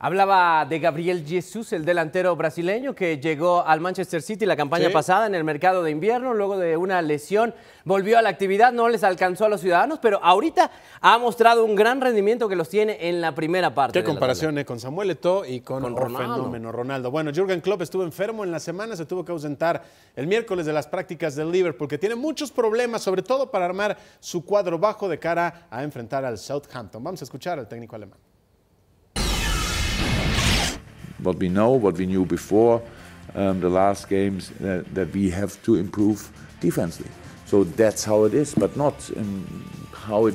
Hablaba de Gabriel Jesus, el delantero brasileño que llegó al Manchester City la campaña pasada en el mercado de invierno, luego de una lesión volvió a la actividad, no les alcanzó a los ciudadanos, pero ahorita ha mostrado un gran rendimiento que los tiene en la primera parte. Qué comparación con Samuel Eto'o y con el fenómeno Ronaldo. Bueno, Jürgen Klopp estuvo enfermo en la semana, se tuvo que ausentar el miércoles de las prácticas del Liverpool, que tiene muchos problemas, sobre todo para armar su cuadro bajo de cara a enfrentar al Southampton. Vamos a escuchar al técnico alemán. What we know, what we knew before the last games, that we have to improve defensively. So that's how it is, but not how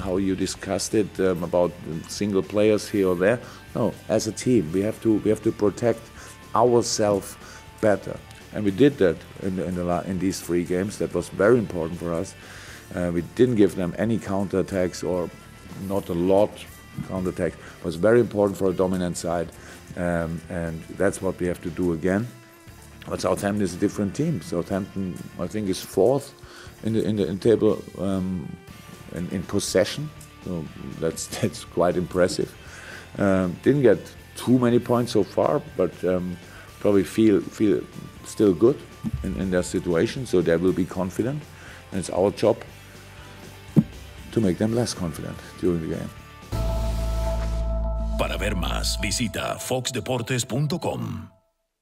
how you discussed it about single players here or there. No, as a team, we have to protect ourselves better, and we did that in these 3 games. That was very important for us. We didn't give them any counterattacks, or not a lot counterattack. It was very important for a dominant side. And that's what we have to do again. But Southampton is a different team. Southampton, I think, is 4th in the table in possession. So that's quite impressive. Didn't get too many points so far, but probably feel still good in their situation. So they will be confident, and it's our job to make them less confident during the game. Para ver más, visita foxdeportes.com.